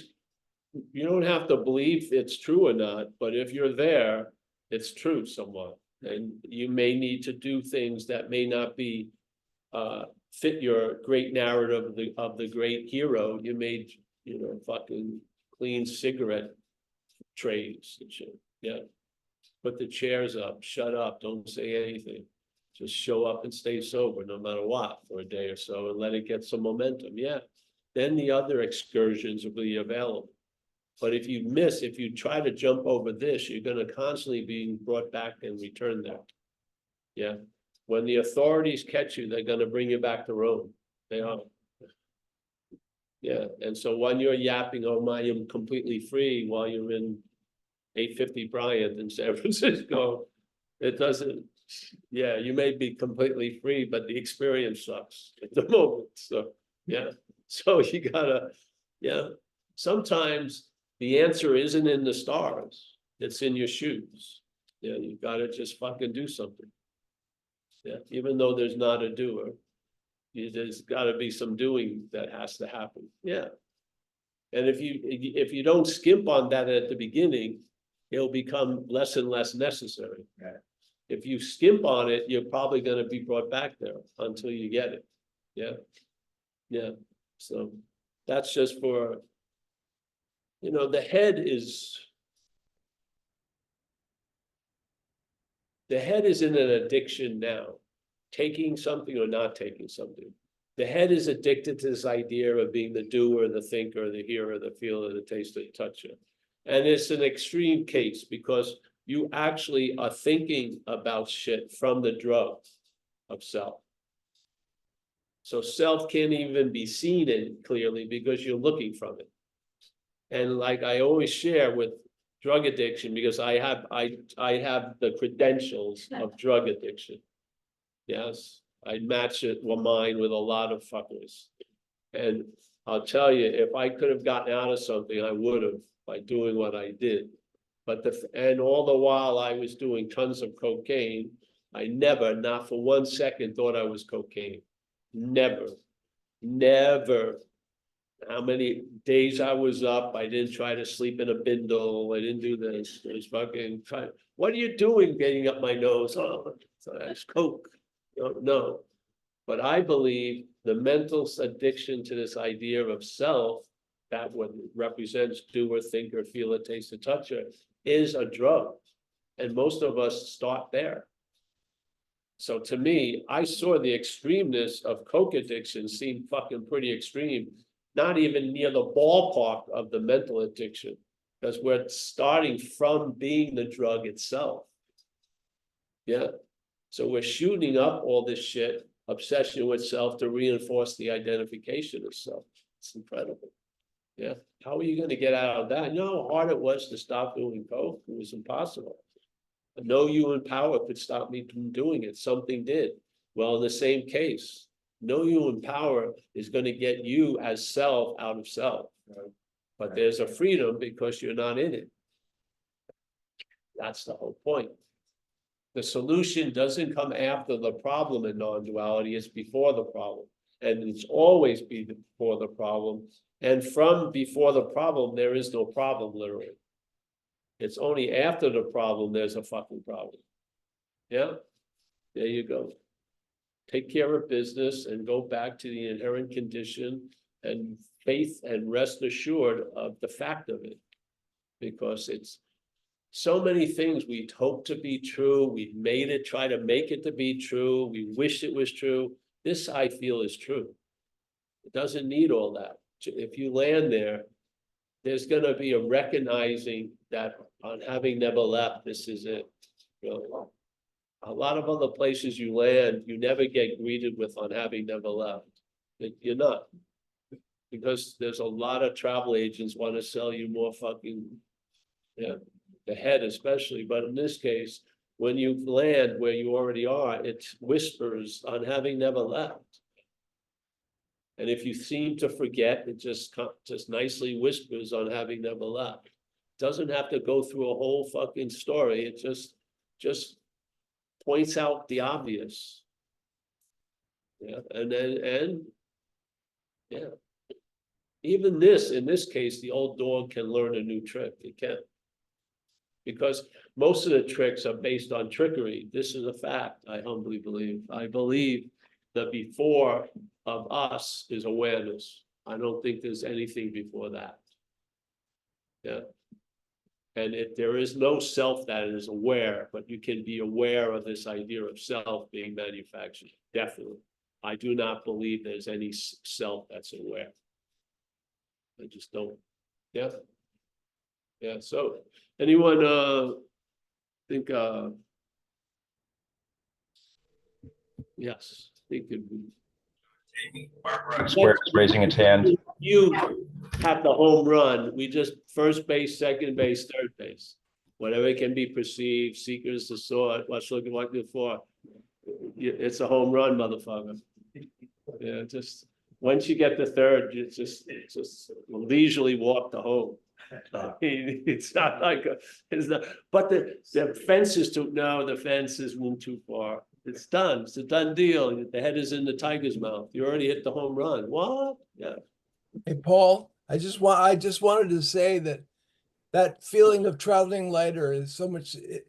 You don't have to believe it's true or not, but if you're there, it's true somewhat. And you may need to do things that may not be fit your great narrative of the great hero. You may, fucking clean cigarette trays and shit. Yeah. Put the chairs up, shut up, don't say anything. Just show up and stay sober no matter what for a day or so and let it get some momentum. Yeah. Then the other excursions will be available. But if you try to jump over this, you're going to constantly be brought back and returned there. Yeah. When the authorities catch you, they're going to bring you back to Rome. They are. Yeah. And so when you're yapping, oh my, I'm completely free, while you're in 850 Bryant in San Francisco, it doesn't, yeah, you may be completely free, but the experience sucks at the moment. So, yeah. So you gotta, yeah. Sometimes the answer isn't in the stars. It's in your shoes. Yeah, you gotta just fucking do something. Yeah, even though there's not a doer, there's gotta be some doing that has to happen. Yeah. And if you don't skimp on that at the beginning, it'll become less and less necessary. Right. If you skimp on it, you're probably gonna be brought back there until you get it. Yeah. Yeah. So that's just for, the head is in an addiction now, taking something or not taking something. The head is addicted to this idea of being the doer, the thinker, the hearer, the feeler, the taster, the toucher. And it's an extreme case because you actually are thinking about shit from the drug of self. So self can't even be seen in clearly because you're looking from it. And like I always share with drug addiction, because I have the credentials of drug addiction. Yes, I match it with mine with a lot of fuckers. And I'll tell you, if I could have gotten out of something, I would have by doing what I did. But and all the while I was doing tons of cocaine, I never, not for 1 second, thought I was cocaine. Never, never. How many days I was up, I didn't try to sleep in a bindle, I didn't do this, I was fucking trying, what are you doing getting up my nose? Oh, it's coke, no. But I believe the mental addiction to this idea of self, that what represents do or think or feel or taste or touch it, is a drug. And most of us start there. So to me, I saw the extremeness of coke addiction seem fucking pretty extreme, not even near the ballpark of the mental addiction, because we're starting from being the drug itself. Yeah. So we're shooting up all this shit, obsession with self, to reinforce the identification of self. It's incredible. Yeah. How are you going to get out of that? You know how hard it was to stop doing coke? It was impossible. No human power could stop me from doing it. Something did. Well, in the same case, no human power is going to get you as self out of self. Right? But there's a freedom because you're not in it. That's the whole point. The solution doesn't come after the problem in non-duality, it's before the problem. And it's always before the problem. And from before the problem, there is no problem, literally. It's only after the problem, there's a fucking problem. Yeah, there you go. Take care of business and go back to the inherent condition and faith and rest assured of the fact of it. Because it's so many things we hope to be true. We've made it, try to make it to be true. We wish it was true. This, I feel, is true. It doesn't need all that. If you land there, there's going to be a recognizing that on having never left, this is it. Really. A lot of other places you land, you never get greeted with on having never left. You're not. Because there's a lot of travel agents want to sell you more fucking, yeah, the head especially. But in this case, when you land where you already are, it whispers on having never left. And if you seem to forget, it just nicely whispers on having never left. Doesn't have to go through a whole fucking story. It just points out the obvious. Yeah, and yeah. Even this, in this case, the old dog can learn a new trick. It can. Because most of the tricks are based on trickery. This is a fact, I humbly believe. I believe the before of us is awareness. I don't think there's anything before that. Yeah. And if there is no self that is aware, but you can be aware of this idea of self being manufactured. Definitely. I do not believe there's any self that's aware. I just don't. Yeah. Yeah. So anyone think yes, they could be. Barbara Square is raising its hand. You have the home run. We just first base, second base, third base. Whatever can be perceived, seekers to sort, what's looking like before. It's a home run, motherfucker. Yeah, just once you get the third, you just leisurely walk to home. It's not like it's not, but the fence is too, no, the fence is moved too far. It's done. It's a done deal. The head is in the tiger's mouth. You already hit the home run. What? Yeah. Hey, Paul, I just wanted to say that feeling of traveling lighter is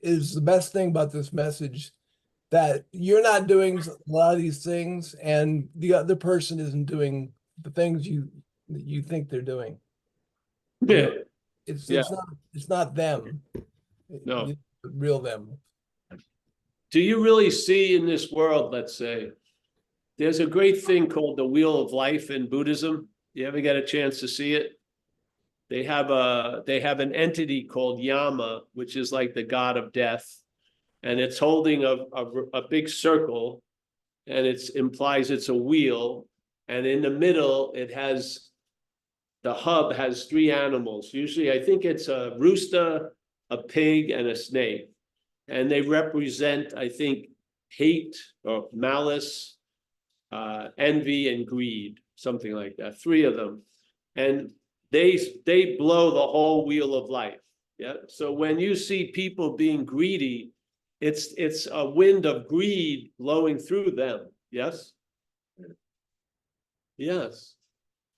is the best thing about this message, that you're not doing a lot of these things and the other person isn't doing the things you think they're doing. Yeah. It's not them. No. It's the real them. Do you really see in this world, let's say, there's a great thing called the Wheel of Life in Buddhism. You ever get a chance to see it? They have an entity called Yama, which is like the god of death. And it's holding a big circle, and it implies it's a wheel. And in the middle, the hub has three animals. Usually, I think it's a rooster, a pig, and a snake. And they represent, I think, hate or malice, envy, and greed, something like that. Three of them. And they blow the whole wheel of life. Yeah. So when you see people being greedy, it's a wind of greed blowing through them. Yes. Yes.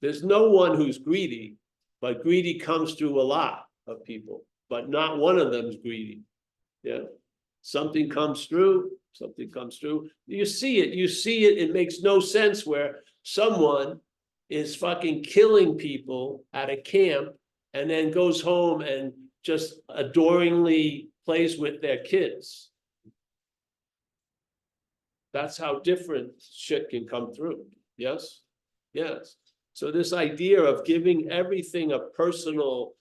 There's no one who's greedy, but greedy comes through a lot of people, but not one of them's greedy. Yeah. Something comes through, something comes through. You see it, it makes no sense where someone is fucking killing people at a camp and then goes home and just adoringly plays with their kids. That's how different shit can come through. Yes? Yes. So this idea of giving everything a personal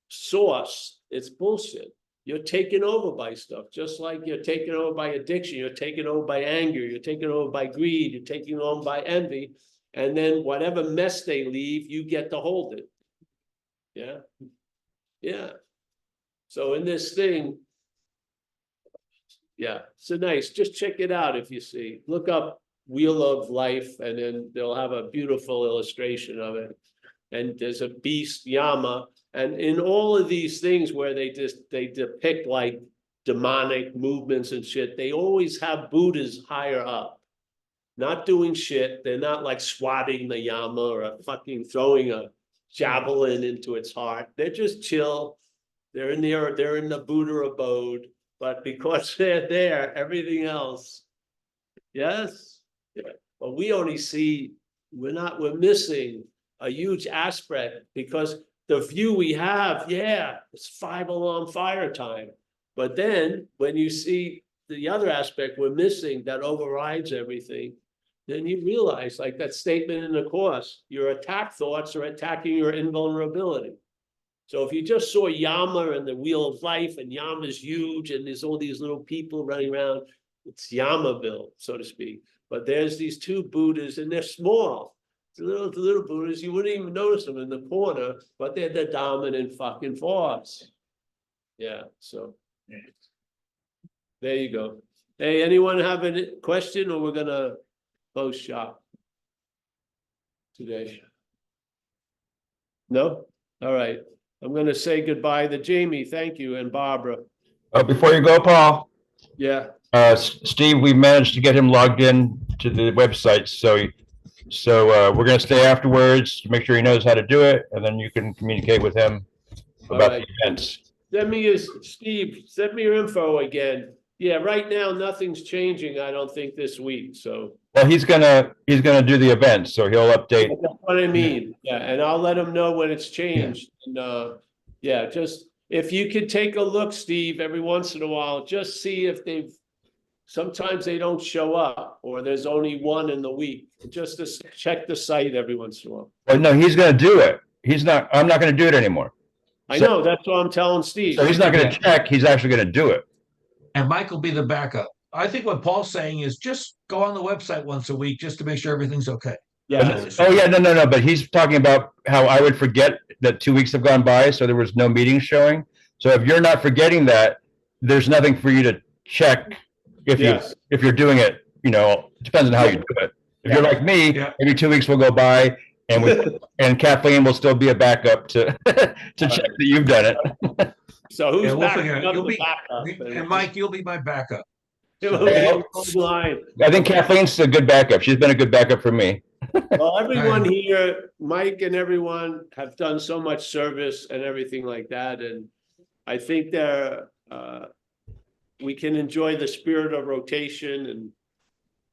source, it's bullshit. You're taken over by stuff, just like you're taken over by addiction, you're taken over by anger, you're taken over by greed, you're taken over by envy, and then whatever mess they leave, you get to hold it. Yeah. Yeah. So in this thing, yeah, so nice. Just check it out if you see. Look up Wheel of Life, and then they'll have a beautiful illustration of it. And there's a beast, Yama, and in all of these things where they depict like demonic movements and shit, they always have Buddhas higher up, not doing shit. They're not like swatting the Yama or fucking throwing a javelin into its heart. They're just chill. They're in the Buddha abode, but because they're there, everything else, yes, yeah. But we only see, we're missing a huge aspect because the view we have, yeah, it's 5-alarm fire time. But then when you see the other aspect we're missing that overrides everything, then you realize, like that statement in the Course, your attack thoughts are attacking your invulnerability. So if you just saw Yama and the Wheel of Life, and Yama's huge, and there's all these little people running around, it's Yamaville, so to speak. But there's these two Buddhas, and they're small. The little Buddhas, you wouldn't even notice them in the corner, but they're the dominant fucking force. Yeah, so there you go. Hey, anyone have a question, or we're gonna close shop today? No? All right. I'm gonna say goodbye to Jamie, thank you, and Barbara. Before you go, Paul, Yeah, Steve, we managed to get him logged in to the website, so we're gonna stay afterwards to make sure he knows how to do it, and then you can communicate with him about the right. events. Steve, send me your info again. Yeah, right now, nothing's changing, I don't think, this week, so. Well, he's gonna do the events, so he'll update. That's what I mean, yeah, and I'll let him know when it's changed, and, yeah, just, if you could take a look, Steve, every once in a while, just see if sometimes they don't show up, or there's only one in the week, just to check the site every once in a while. Well, no, he's gonna do it. I'm not gonna do it anymore. I know, that's what I'm telling Steve. So he's not gonna check, he's actually gonna do it. And Mike will be the backup. I think what Paul's saying is just go on the website once a week just to make sure everything's okay. Yeah, Oh, yeah, no, but he's talking about how I would forget that 2 weeks have gone by, so there was no meeting showing. So if you're not forgetting that, there's nothing for you to check if Yes. you're doing it, it depends on how you do it. If you're like me, Yeah. every 2 weeks will go by and and Kathleen will still be a backup to check that you've done it. so who's Yeah, we'll backing figure it out. up You'll the be- backup? And Mike, you'll be my backup. It'll be online. I think Kathleen's a good backup. She's been a good backup for me. Well, everyone here, Mike and everyone have done so much service and everything like that, and I think we can enjoy the spirit of rotation,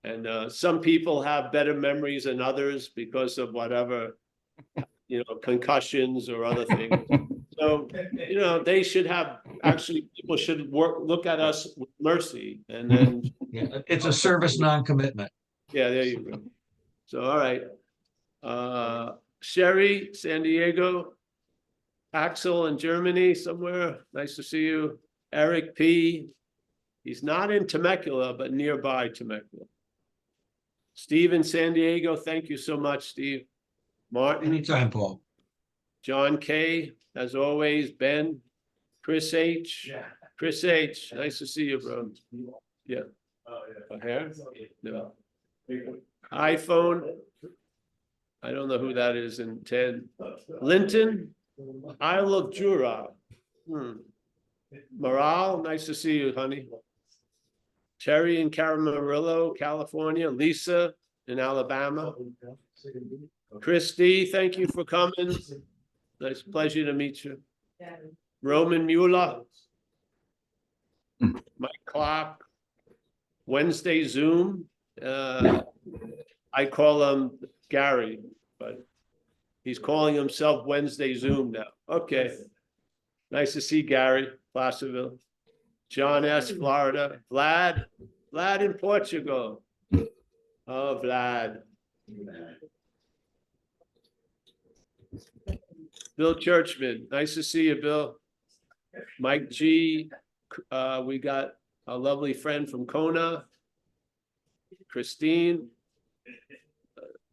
and some people have better memories than others because of whatever, concussions or other things. So, they should people should look at us with mercy, and then, Yeah, it's a service non-commitment. yeah, there you go. So, all right. Sherry, San Diego. Axel in Germany somewhere. Nice to see you. Eric P. He's not in Temecula, but nearby Temecula. Steve in San Diego. Thank you so much, Steve. Martin, Anytime, Paul. John K. As always, Ben, Chris H. Chris H. Nice to see you, bro. Yeah. A hair? No. iPhone. I don't know who that is in 10. Linton, Isle of Jura. Morale, nice to see you, honey. Terry in Camarillo, California. Lisa in Alabama. Christy, thank you for coming. Nice pleasure to meet you. Roman Mueller. Mike Clark. Wednesday Zoom. I call him Gary, but he's calling himself Wednesday Zoom now. Okay. Nice to see Gary, Placerville. John S., Florida. Vlad in Portugal. Oh, Vlad. Bill Churchman, nice to see you, Bill. Mike G, we got a lovely friend from Kona. Christine.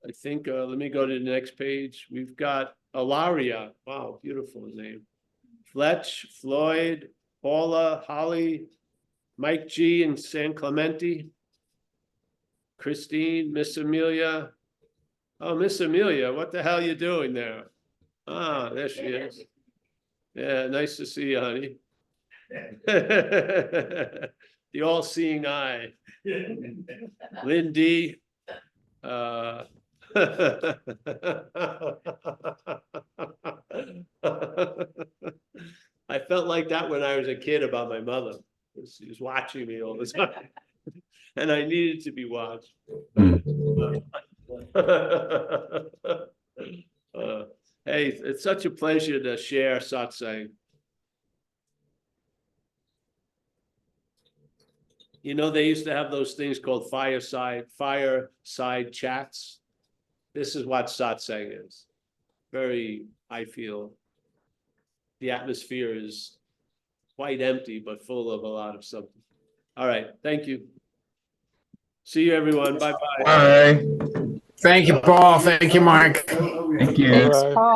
I think, let me go to the next page. We've got Ilaria. Wow, beautiful name. Fletch, Floyd, Paula, Holly, Mike G in San Clemente. Christine, Miss Amelia. Oh, Miss Amelia, what the hell you doing there? Ah, there she is. Yeah, nice to see you, honey. The all-seeing eye. Lindy. I felt like that when I was a kid about my mother. She was watching me all the time. And I needed to be watched. Hey, it's such a pleasure to share satsang. You know, they used to have those things called fireside chats. This is what satsang is. Very, I feel, the atmosphere is quite empty, but full of a lot of something. All right, thank you. See you, everyone. Bye-bye. Bye. Thank you, Paul. Thank you, Mark. Thank you. All right.